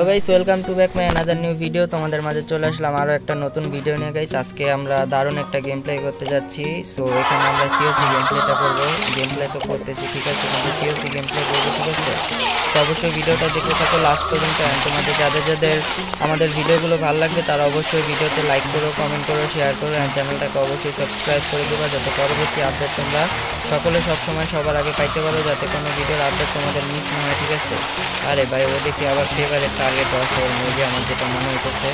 তো guys welcome to back my another new video. তোমাদের মাঝে চলে আসলাম আরও একটা নতুন ভিডিও নিয়ে। গাইস আজকে আমরা দারুণ একটা গেম প্লে করতে যাচ্ছি। সো এখানে আমরা সিওসি গেম প্লেটা করবো। গেম প্লে তো করতেছি ঠিক আছে, কিন্তু সিওসি গেম প্লে করবো ঠিক আছে। তো অবশ্যই ভিডিওটা দেখতে থাকো লাস্ট পর্যন্ত। তোমাদের যাদের যাদের আমাদের ভিডিওগুলো ভালো লাগবে তারা অবশ্যই ভিডিওতে লাইক করো, কমেন্ট করো, শেয়ার করো, অ্যান্ড চ্যানেলটাকে অবশ্যই সাবস্ক্রাইব করে দেবা, যাতে পরবর্তী আপডেট তোমরা সকলে সবসময় সবার আগে পাইতে পারো, যাতে কোনো ভিডিওর আপডেট তোমাদের মিস না হয় ঠিক আছে। আরে ভাই ও দেখি আবার ফেভারিট টার্গেট আছে ওর মুরগি, আমার যেটা মনে হইতেছে।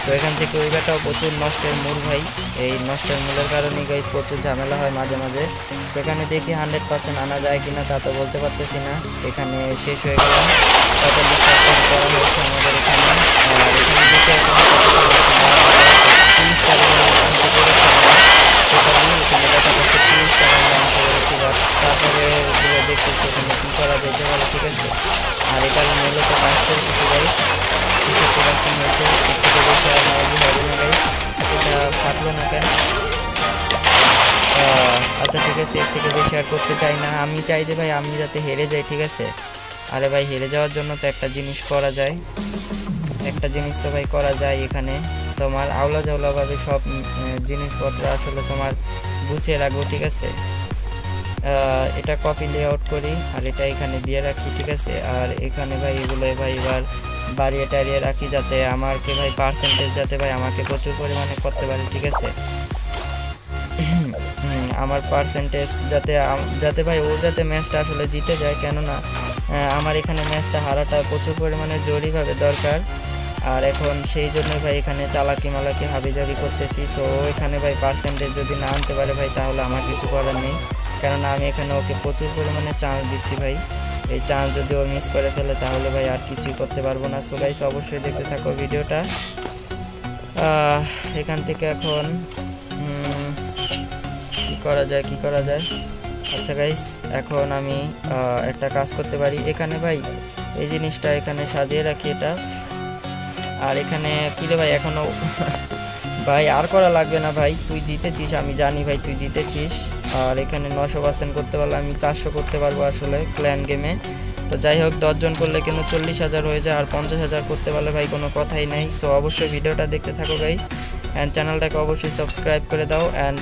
সো এখান থেকে ওই ব্যাটাও প্রচুর নষ্টের মূল ভাই। এই নষ্টের মূলের কারণে গাইস প্রচুর ঝামেলা হয় মাঝে মাঝে। সেখানে দেখি 100% আনা যায় কিনা তা তো বলতে পারতেছি না। এখানে শেষ হয়ে গেলাম, 45% করা হয়েছে আমাদের এখানে। আর এখানে দেখে এখন 30 টাকা আনতে পেরেছি আমরা টোটালি। এখানে দেখা যাচ্ছে 30 টাকা আমরা আনতে পেরেছি। তারপরে দেখতেছি এখানে কী করা যেতে পারে ঠিক আছে। আর এখানে মূলত কাজ চলতেছে গাইস, 63% হয়েছে। এর থেকে বেশি আর হবে না গাইস। এটা ফাটলো না কেন? আচ্ছা ঠিক আছে, এর থেকে বেশি আর করতে চাই না। আমি চাই যে ভাই আমি যাতে হেরে যাই ঠিক আছে। আরে ভাই হেরে যাওয়ার জন্য তো একটা জিনিস করা যায়, একটা জিনিস তো ভাই করা যায়। এখানে তোমার আওলা জাওলাভাবে সব জিনিসপত্র আসলে তোমার গুছিয়ে রাখবো ঠিক আছে। এটা কপি লেআউট করি আর এটা এখানে দিয়ে রাখি ঠিক আছে। আর এখানে ভাই এগুলো ভাই এবার বাড়িয়ে টাড়িয়ে রাখি, যাতে আমাকে ভাই পার্সেন্টেজ যাতে ভাই আমাকে প্রচুর পরিমাণে করতে পারে ঠিক আছে। আমার পার্সেন্টেজ যাতে ভাই ও যাতে ম্যাচটা আসলে জিতে যায়, কেননা আমার এখানে ম্যাচটা হারাটা প্রচুর পরিমাণে জরুরিভাবে দরকার। আর এখন সেই জন্য ভাই এখানে চালাকি মালাকি হাবিজাবি করতেছি। সো এখানে ভাই পার্সেন্টেজ যদি না আনতে পারে ভাই তাহলে আমার কিছু করার নেই, কেননা আমি এখানে ওকে প্রচুর পরিমাণে চান্স দিচ্ছি ভাই। এই চান্স যদি ও মিস করে ফেলে তাহলে ভাই আর কিছুই করতে পারবো না। সো গাইস অবশ্যই দেখতে থাকো ভিডিওটা। এখান থেকে এখন কি করা যায়। আচ্ছা গাইস এখন আমি একটা কাজ করতে পারি। এখানে ভাই এই জিনিসটা এখানে সাজিয়ে রাখি এটা। আর এখানে কিরে ভাই এখনো ভাই আর করা লাগবে না ভাই, তুই জিতেছিস আমি জানি ভাই তুই জিতেছিস। আর এখানে 900% করতে পারলে আমি 400 করতে পারবো আসলে ক্ল্যান গেমে। তো যাই হোক 10 জন করলে কিন্তু 40,000 হয়ে যায়, আর 50,000 করতে পারলে ভাই কোনো কথাই নেই। সো অবশ্যই ভিডিওটা দেখতে থাকো গাইস, অ্যান্ড চ্যানেলটাকে অবশ্যই সাবস্ক্রাইব করে দাও, অ্যান্ড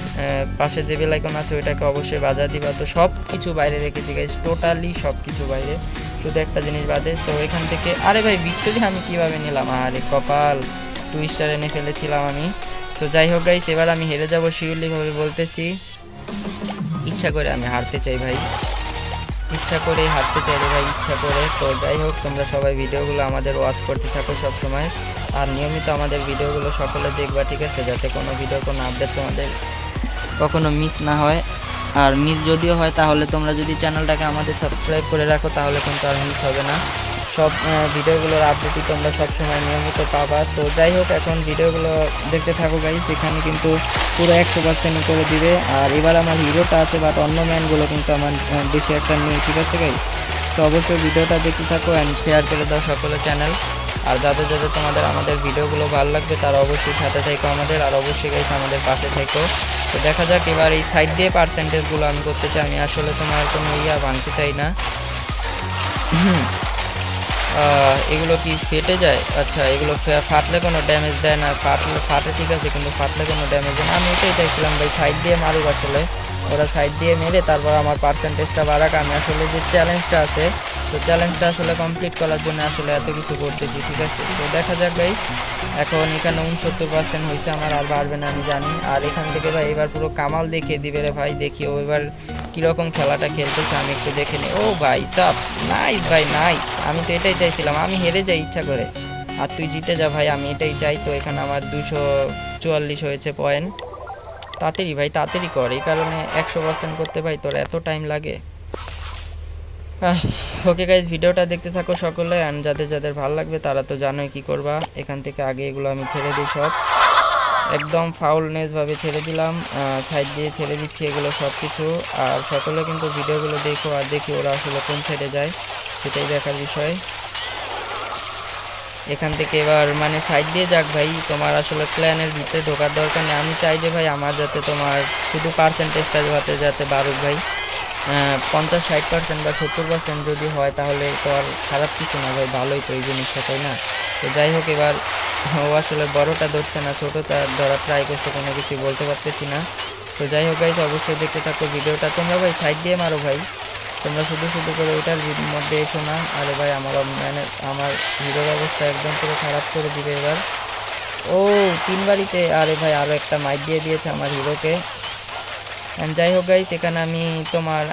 পাশে যে বেল আইকন আছে ওইটাকে অবশ্যই বাজা দিবা। তো সব কিছু বাইরে রেখেছি গাইস, টোটালি সব কিছু বাইরে, শুধু একটা জিনিস বাদে। সো এখান থেকে আরে ভাই ভিক্টোরি আমি কিভাবে নিলাম, আরে কপাল, 2 স্টার এনে ফেলেছিলাম আমি। সো যাই হোক গাইস এবার আমি হেরে যাবো শিওরলিভাবে বলতেছি। ইচ্ছা করে আমি হারতে চাই ভাই, ইচ্ছা করে হারতে চাই রে ভাই, ইচ্ছা করে। তো যাই হোক তোমরা সবাই ভিডিওগুলো আমাদের ওয়াচ করতে থাকো সব সময়, আর নিয়মিত আমাদের ভিডিওগুলো সকলে দেখবা ঠিক আছে, যাতে কোনো ভিডিওর কোনো আপডেট তোমাদের কখনো মিস না হয়। আর মিস যদিও হয় তাহলে তোমরা যদি চ্যানেলটাকে আমাদের সাবস্ক্রাইব করে রাখো তাহলে কিন্তু আর মিস হবে না। সব ভিডিওগুলোর আপডেটই তোমরা সবসময় নিয়মিত পাবা। তো যাই হোক এখন ভিডিওগুলো দেখতে থাকো গাইস। এখানে কিন্তু পুরো 100% করে দিবে। আর এবার আমার হিরোটা আছে, বাট অন্য ম্যানগুলো কিন্তু আমার বেশি একটা নেই ঠিক আছে গাইস। তো অবশ্যই ভিডিওটা দেখতে থাকো অ্যান্ড শেয়ার করে দাও সকলে চ্যানেল। আর যাদের যাদের তোমাদের আমাদের ভিডিওগুলো ভালো লাগবে তারা অবশ্যই সাথে থেকো আমাদের, আর অবশ্যই গাইস আমাদের পাশে থেকো। তো দেখা যাক এবার এই সাইড দিয়ে পার্সেন্টেজগুলো আমি করতে চাই। আমি আসলে তোমার কোনো ভাঙতে চাই না। এগুলো কি ফেটে যায়? আচ্ছা এগুলো ফাটলে কোনো ড্যামেজ দেয় না, ফাটে ঠিক আছে, কিন্তু ফাটলে কোনো ড্যামেজ দেয় না। আমি এটাই চাইছিলাম ভাই সাইড দিয়ে মারুক আসলে, ওরা সাইড দিয়ে মেরে তারপর আমার পার্সেন্টেজটা বাড়াক। আমি আসলে যে চ্যালেঞ্জটা আছে, তো চ্যালেঞ্জটা আসলে কমপ্লিট করার জন্য আসলে এত কিছু করতেছি ঠিক আছে। সো দেখা যাক গাইস, এখন এখানে 69% হয়েছে, আমার আর বাড়বে না আমি জানি। আর এখান থেকে ভাই এবার পুরো কামাল দেখিয়ে দিবে রে ভাই, দেখি ও এবার কীরকম খেলাটা খেলতেছে আমি একটু দেখে নিই। ও ভাই সাব নাইস ভাই নাইস, আমি তো এটাই চাইছিলাম, আমি হেরে যাই ইচ্ছা করে আর তুই জিতে যা ভাই, আমি এটাই চাই। তো এখানে আমার 244 হয়েছে পয়েন্ট। তাড়াতাড়ি ভাই তাড়াতাড়ি কর, এই কারণে 100% করতে ভাই তোর এত টাইম লাগে। ওকে গাইজ ভিডিওটা দেখতে থাকো সকলে, অ্যান্ড যাদের যাদের ভালো লাগবে তারা তো জানোই কি করবা। এখান থেকে আগে এগুলো আমি ছেড়ে দিই সব, একদম ফাউলনেসভাবে ছেড়ে দিলাম, সাইড দিয়ে ছেড়ে দিচ্ছি এগুলো সব কিছু। আর সকলে কিন্তু ভিডিওগুলো দেখো আর দেখি ওরা আসলে কোন সাইডে যায়, সেটাই দেখার বিষয়। এখান থেকে এবার মানে সাইড দিয়ে যাক ভাই, তোমার আসলে প্ল্যানের ভিতরে ঢোকার দরকার নেই। আমি চাই যে ভাই আমার যাতে তোমার শুধু পার্সেন্টেজটা যাতে বাড়ুক ভাই, 50-60% বা 70% যদি হয় তাহলে তো আর খারাপ কিছু না ভাই, ভালোই তো এই জিনিসটা, তাই না? তো যাই হোক, এবার ও আসলে বড়টা ধরছে না, ছোটোটা ধরা ট্রাই করছে, কোনো কিছু বলতে পারতেছি না। সো যাই হোক গাইস, অবশ্যই দেখতে থাকো ভিডিওটা। তোমরা ভাই সাইড দিয়ে মারো ভাই, তোমরা শুধু শুধু করে ওইটার মধ্যে এসো না। আরে ভাই আমার হিরোর অবস্থা একদম পুরো খারাপ করে দিবে এবার। ও 3 বাড়িতে, আরে ভাই আরও একটা মাইট দিয়ে দিয়েছে আমার হিরোকে। যাই হোক গাইস, এখানে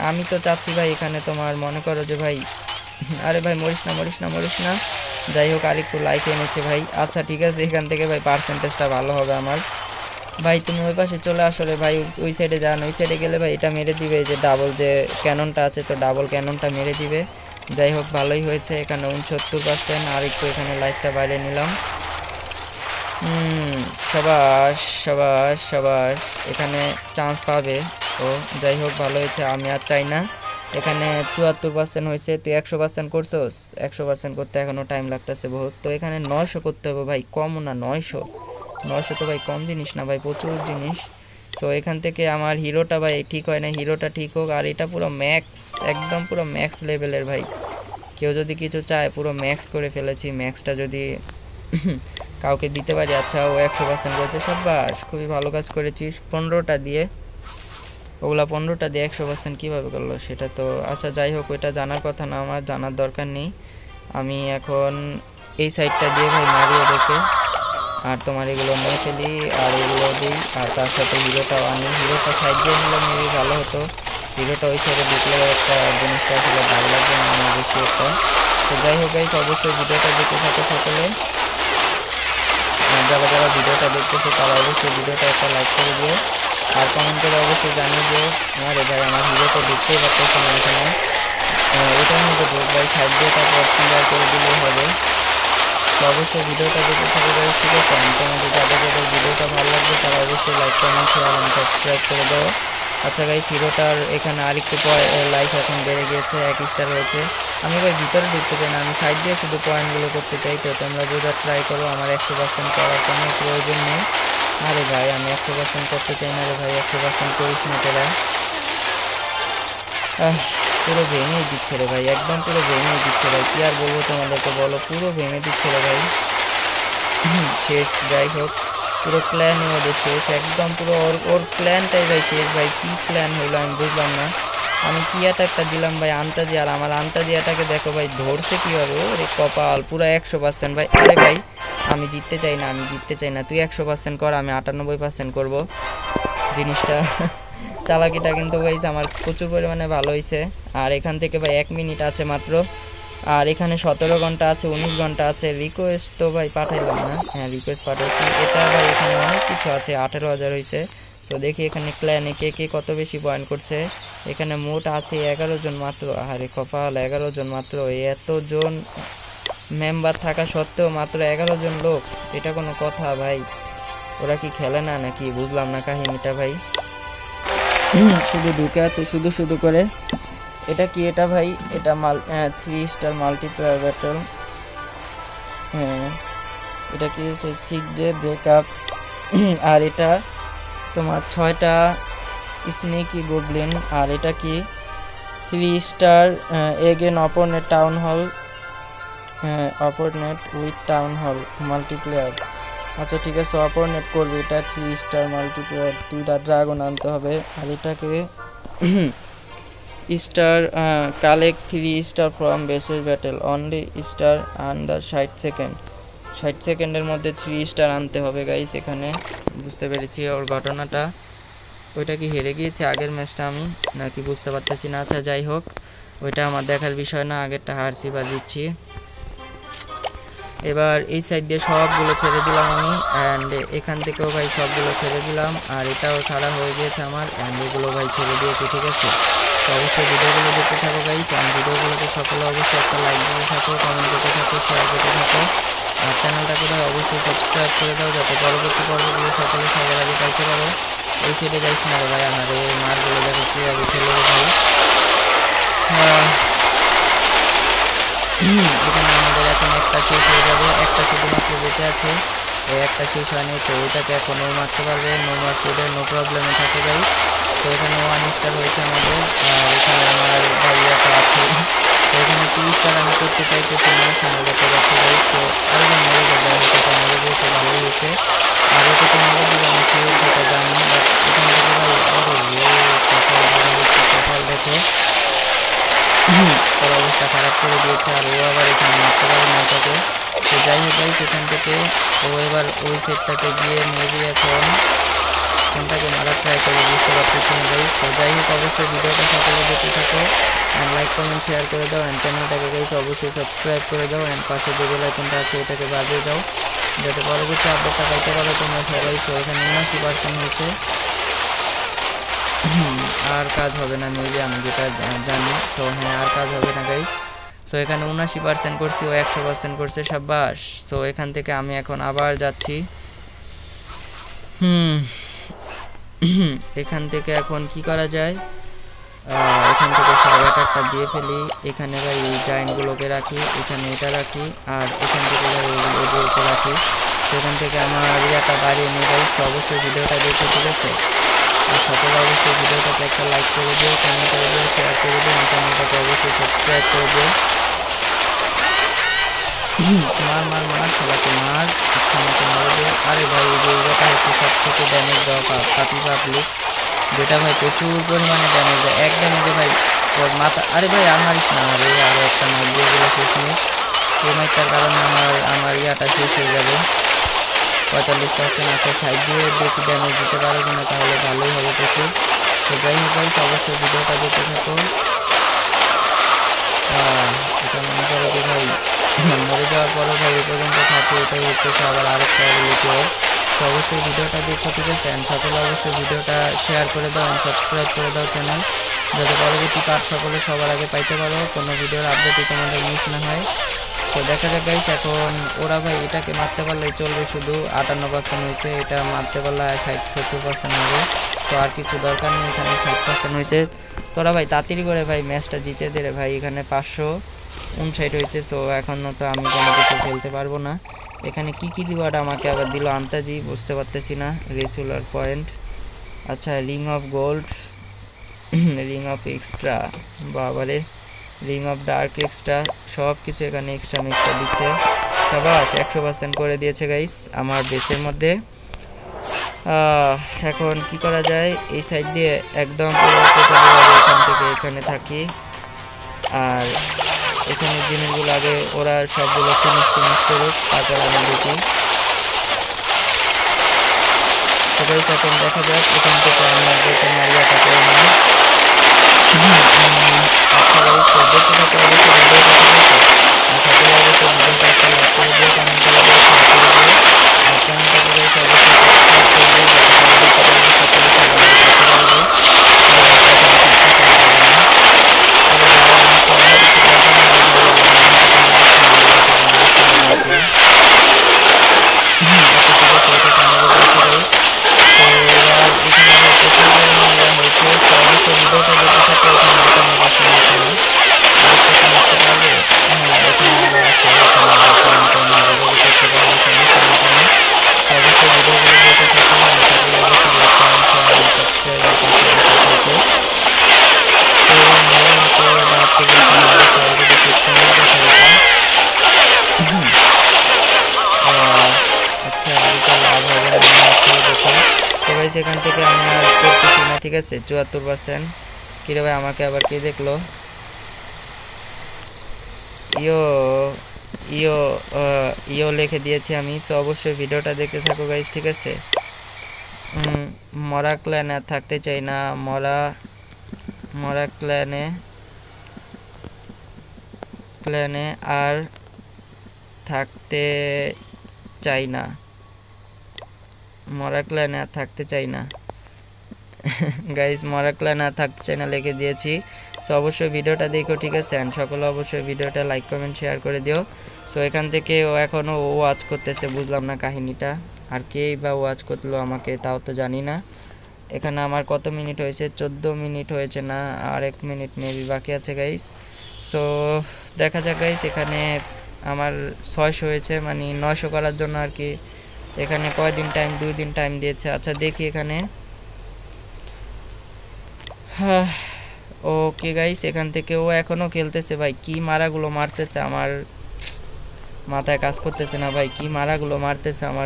আমি তো চাচ্ছি ভাই এখানে তোমার মনে করো যে ভাই, আরে ভাই মরিস না মরিস না মরিস না। যাই হোক, আরেকটু লাইফ এনেছে ভাই। আচ্ছা ঠিক আছে, এখান থেকে ভাই পার্সেন্টেজটা ভালো হবে আমার। ভাই তুমি ওই পাশে চলে আসলে ভাই, ওই সাইডে যান, ওই সাইডে গেলে ভাই এটা মেরে দিবে, যে ডাবল যে ক্যাননটা আছে, তো ডাবল ক্যাননটা মেরে দিবে। যাই হোক, ভালোই হয়েছে, এখানে 69%। আর একটু এখানে লাইফটা বাইরে নিলাম। সাবাস সাবাস সাবাস, এখানে চান্স পাবে ও। যাই হোক, ভালো হয়েছে, আমি আর চাই না। এখানে 74% হয়েছে, তুই 100% করছোস। 100% করতে এখনও টাইম লাগতেছে বহুত। তো এখানে 900 করতে হবে ভাই, কমও না। 900 তো ভাই কম জিনিস না ভাই, প্রচুর জিনিস। সো এখান থেকে আমার হিরোটা ভাই ঠিক হয় না, হিরোটা ঠিক হোক। আর এটা পুরো ম্যাক্স, একদম পুরো ম্যাক্স লেভেলের ভাই। কেউ যদি কিছু চায়, পুরো ম্যাক্স করে ফেলেছি। ম্যাক্সটা যদি কাউকে দিতে পারি। আচ্ছা, ও 100% করেছে, সাব্বাস, খুবই ভালো কাজ করেছিস। 15টা দিয়ে, ওগুলা 15টা দিয়ে 100% কীভাবে করলো সেটা তো, আচ্ছা যাই হোক, ওইটা জানার কথা না, আমার জানার দরকার নেই। আমি এখন এই সাইডটা দিয়ে ভাই মারিয়ে দেখে, আর তোমার এগুলো নিয়ে ফেলি, আর এগুলো দিই, আর তার সাথে হিরোটাও আনি। হিরোটা সাইড দিয়ে নিলে মেবি ভালো হতো। হিরোটা ওই সাইডে দেখলে একটা জিনিসটা আসলে ভালো লাগবে না আমার বেশি একটা। তো যাই হোক গাইস, অবশ্যই ভিডিওটা দেখতে থাকে সকলে। যারা যারা ভিডিওটা দেখতেছে তারা অবশ্যই ভিডিওটা একটা লাইক করে দিও, আর কমেন্ট করে অবশ্যই জানিয়ে দিও। আরে ভাই আমার হিরো তো দেখতেই পাচ্ছি না এখানে, এটার মধ্যে ঢোক ভাই, সাইড দিয়ে তারপর ক্লিয়ার করে দিলেই হবে। তো অবশ্যই ভিডিওটা দেখতে থাকবে গাইস, ঠিক আছে? তোমাদের যাদের যাদের ভিডিওটা ভালো লাগবে তারা অবশ্যই লাইক কমেন্ট শেয়ার এবং সাবস্ক্রাইব করে দাও। আচ্ছা গাইস, হিরোটার এখানে আরেকটু লাইফ এখন বেড়ে গিয়েছে, 1 স্টার হয়েছে। আমি ভাই ভিতরে ঢুকতে চাই না, আমি সাইড দিয়ে শুধু পয়েন্টগুলো করতে চাই। তো তোমরা বোঝার ট্রাই করো, আমার 100% করার কোনো প্রয়োজন নেই। আরে ভাই আমি 100% করতে চাই না রে ভাই, 100% করিস না তোরা। পুরো ভেঙেই দিচ্ছে রে ভাই, একদম পুরো ভেঙেই দিচ্ছে ভাই, কী আর বলবো তোমাদেরকে, বলো, পুরো ভেঙে দিচ্ছে রে ভাই। শেষ। যাই হোক, পুরো প্ল্যানই ওদের শেষ, একদম পুরো ওর প্ল্যানটাই ভাই শেষ ভাই। কী প্ল্যান হইলো আমি বুঝলাম না। আমি কি অ্যাটাকটা দিলাম ভাই আন্তাজি, আর আমার আন্তাজি অ্যাটাকে দেখো ভাই ধরছে কীভাবে, ওরে কপাল, পুরো 100% ভাই। আরে ভাই আমি জিততে চাই না, আমি জিততে চাই না, তুই 100% কর, আমি 98% করবো জিনিসটা। চালাকিটা কিন্তু গাইস আমার প্রচুর পরিমাণে ভালো হয়েছে। আর এখান থেকে ভাই 1 মিনিট আছে মাত্র, আর এখানে 17 ঘন্টা আছে, 19 ঘন্টা আছে। রিকোয়েস্ট তো ভাই পাঠাইলাম না, হ্যাঁ রিকোয়েস্ট পাঠাইছি। এটা ভাই এখানে অনেক কিছু আছে, 18,000 হয়েছে। সো দেখি এখানে ক্ল্যানে কে কে কত বেশি পয়েন্ট করছে। এখানে মোট আছে 11 জন মাত্র, আরে কপাল, 11 জন মাত্র। এতজন মেম্বার থাকা সত্ত্বেও মাত্র 11 জন লোক, এটা কোনো কথা ভাই? ওরা কি খেলে না নাকি, বুঝলাম না কাহিনীটা ভাই। শুধু ঢুকে আছে শুধু শুধু করে। এটা কি এটা ভাই? এটা 3 স্টার মাল্টিপ্লেয়ার ব্যাটল। হ্যাঁ, এটা কি হচ্ছে 6J ব্রেকআপ। আর এটা তোমার 6টা স্নেকি গোবলিন। আর এটা কি 3 স্টার এগেন অপরনেট টাউন হল, হ্যাঁ অপরনেট উইথ টাউন হল মাল্টিপ্লেয়ার। আচ্ছা ঠিক আছে, অপরনেট করবে এটা 3 স্টার মাল্টিপ্লেয়ার, 2টা ড্রাগন আনতে হবে। আর এটাকে star collect 3 star from bases battle only star under 60 সেকেন্ডের মধ্যে 3 স্টার আনতে হবে গাইস। এখানে বুঝতে পেরেছি ওর ঘটনাটা। ওইটা কি হেরে গিয়েছে আগের ম্যাচটা আমি নাকি বুঝতে পারতেছি না। আচ্ছা যাই হোক, ওইটা আমার দেখার বিষয় না, আগেরটা হারছি বা জিতছি। এবার এই সাইড দিয়ে সবগুলো ছেড়ে দিলাম আমি, অ্যান্ড এখান থেকেও ভাই সবগুলো ছেড়ে দিলাম, আর এটাও ছাড়া হয়ে গিয়েছে আমার, অ্যান্ড এগুলো ভাই ছেড়ে দিয়েছি, ঠিক আছে? তো অবশ্যই ভিডিওগুলো দেখতে থাকো গাইস, অ্যান্ড ভিডিওগুলোতে সকলে অবশ্যই একটা লাইক দিতে থাকো, কমেন্ট করতে থাকো, শেয়ার করতে থাকো, আর চ্যানেলটাকে ভাই অবশ্যই সাবস্ক্রাইব করে দাও, যাতে পরবর্তী পর্বগুলো সকলে সবার আগে পাইতে পারো। ওই সাইডে যাইস না রে ভাই, আমাদের মারগুলো দেখো কীভাবে খেলে ভাই। এখানে আমাদের এখন একটা শেষ হয়ে যাবে, একটা শুধুমাত্র বেঁচে আছে। ওই একটা শেষ হয়নি, তো ওইটাকে এখন ও মারতে পারবে, নো মার্কেটে নো প্রবলেমে থাকে গাইস। তো এখানে 1 স্টার হয়েছে আমাদের, আর এখানে আমার ভাইয়াটা আছে। তো এখানে 2 স্টার আমি করতে চাইতেছি না সম্ভবত যাচ্ছে গাইস। তো আরে ভাই মরে গেছে, এটা মরে গিয়েছে, ভালোই হয়েছে। আর ওকে তো মেরে দিবে আমি শিওর, সেটা জানি, বাট এখান থেকে ভাই আরে রে কপাল কপাল দেখো। ওর অবস্থা খারাপ করে দিয়েছে, আর ও আবার এখানে মারতে পারে না এটাকে। তো যাই হোক গাইস, এখান থেকে ও এবার ওই সেটটাতে গিয়ে মেবি এখন কোনটাকে মারার ট্রাই করবে বুঝতে পারতেছি না গাইস। তো যাই হোক অবশ্যই ভিডিওটা সকলে দেখতে থাকো, অ্যান্ড লাইক কমেন্ট শেয়ার করে দাও, অ্যান্ড চ্যানেলটাকে গাইস অবশ্যই সাবস্ক্রাইব করে দাও, অ্যান্ড পাশে যে বেল আইকনটা আছে এটাকে বাজিয়ে দাও যাতে পরবর্তী আপডেটটা পাইতে পারো তোমরা সবাই। সো এখানে 79% হয়েছে, আর কাজ হবে না মেবি, আমি যেটা জানি। সো হ্যাঁ, আর কাজ হবে না গাইস। সো এখানে 79% করছি, ও 100% করছে, সাব্বাস। সো এখান থেকে আমি এখন আবার যাচ্ছি। এখান থেকে এখন কি করা যায়, এখান থেকে সব একটা দিয়ে ফেলি। এখানে ভাই এই জায়েন্টগুলোকে রাখি, এখানে এটা রাখি, আর এখান থেকে ভাই এগুলোকে রাখি। সেখান থেকে আমার ইয়াটা বাড়িয়ে নিয়ে গাইস। অবশ্যই ভিডিওটা দেখে, ঠিক আছে। আর সকলে অবশ্যই ভিডিওটাকে একটা লাইক করে দিও, কমেন্ট করে দিও, শেয়ার করে দিও, চ্যানেলটাকে অবশ্যই সাবস্ক্রাইব করে দিও। মার মার মার সবাইকে মার, ইচ্ছা মতো মারবে। আরে ভাই এই যে এইটা হচ্ছে সব থেকে ড্যামেজ দেওয়া পাপি পাবলিক, যেটা ভাই প্রচুর পরিমাণে ড্যামেজ দেয়। এক ড্যামেজে ভাই ওর মাথা, আরে ভাই আর মারিস না, আরে আরও একটা মাইক দিয়ে গেলো শেষমেশ। এই মাইকটার কারণে আমার ইয়াটা শেষ হয়ে যাবে। 45% একটা সাইড দিয়ে দেখি ড্যামেজ দিতে পারো কিনা, তাহলে ভালোই হবে প্রচুর। তো যাই হোক গাইস অবশ্যই ভিডিওটা দেখতে থাকো। এটা মনে করো যে ভাই মরে যাওয়ার পরও ভাই এই পর্যন্ত থাকে, এটাই হচ্ছে আবার আরেকটা অ্যাবিলিটি ওর। সো অবশ্যই ভিডিওটা দেখো, ঠিক আছে। অ্যান্ড সকলে অবশ্যই ভিডিওটা শেয়ার করে দাও, অ্যান্ড সাবস্ক্রাইব করে দাও চ্যানেল, যাতে পরবর্তী পার্ট সকলে সবার আগে পাইতে পারো, কোনো ভিডিওর আপডেটই তোমাদের মিস না হয়। সো দেখা যাক গাইস, এখন ওরা ভাই এটাকে মারতে পারলেই চলবে, শুধু 58% হয়েছে, এটা মারতে পারলে 60-70% হবে। সো আর কিছু দরকার নেই, এখানে 60% হয়েছে। তোরা ভাই তাড়াতাড়ি করে ভাই ম্যাচটা জিতে দে রে ভাই, এখানে 559 হয়েছে। সো এখনও তো আমি কোনো কিছু খেলতে পারবো না। এখানে কি রিওয়ার্ড আমাকে আবার দিল আন্তাজি, বুঝতে পারতেছি না। রেসুলার পয়েন্ট, আচ্ছা ring of gold, ring of extra, বাবারে রিং অফ ডার্ক এক্সট্রা, সব কিছু এখানে এক্সট্রা দিচ্ছে। সাবাস, 100% করে দিয়েছে গাইস আমার বেসের মধ্যে। এখন কি করা যায়, এই সাইড দিয়ে একদম পুরো এখান থেকে এখানে থাকি, আর এখানে জিনিসগুলো আগে ওরা সবগুলো ফিনিশ করুক, তারপর আমি দেখি। তো গাইস এখন দেখা যাক, এখান থেকে আমি আগে তোমার ইয়াটা করে নিই। আচ্ছা গাইস দেখতে থাকো অবশ্যই ভিডিওটা, ঠিক আছে। আর সকলে অবশ্যই ভিডিওটা একটা লাইক করে দিও, কমেন্ট করে দিও, শেয়ার করে দিও, আর চ্যানেলটাকে গাইস অবশ্যই সাবস্ক্রাইব করে দিও, যাতে পরবর্তী সকলে সবার আগে পেতে পারবে। এখান থেকে আমি আর করতেছি না, ঠিক আছে। 74%। কিরে ভাই আমাকে আবার কে দেখলো, ইয়ো ইয়ো ইয়ো লিখে দিয়েছি আমি। সো অবশ্যই ভিডিওটা দেখতে থাকো গাইস, ঠিক আছে। মরা ক্ল্যানে থাকতে চাই না, মরা ক্ল্যানে আর থাকতে চাই না, মরা ক্ল্যানে আর থাকতে চাই না গাইস, মরা ক্ল্যানে আর থাকতে চাই না লিখে দিয়েছি। সো অবশ্যই ভিডিওটা দেখো, ঠিক আছে। অ্যান্ড সকলে অবশ্যই ভিডিওটা লাইক কমেন্ট শেয়ার করে দিও। সো এখান থেকে ও এখনও ওয়াচ করতেছে, বুঝলাম না কাহিনীটা, আর কেই বা ওয়াচ করলো আমাকে তাও তো জানি না। এখানে আমার কত মিনিট হয়েছে, 14 মিনিট হয়েছে, না আর 1 মিনিট মেবি বাকি আছে গাইস। সো দেখা যাক গাইস, এখানে আমার 600 হয়েছে, মানে 900 করার জন্য আর কি এখানে কয়দিন টাইম, 2 দিন টাইম দিয়েছে। আচ্ছা দেখি এখানে। ওকে গাইস, এখান থেকে ও এখনো খেলতেছে ভাই। কি মারাগুলো মারতেছে, আমার মাথায় কাজ করতেছে না ভাই। কি মারাগুলো মারতেছে আমার।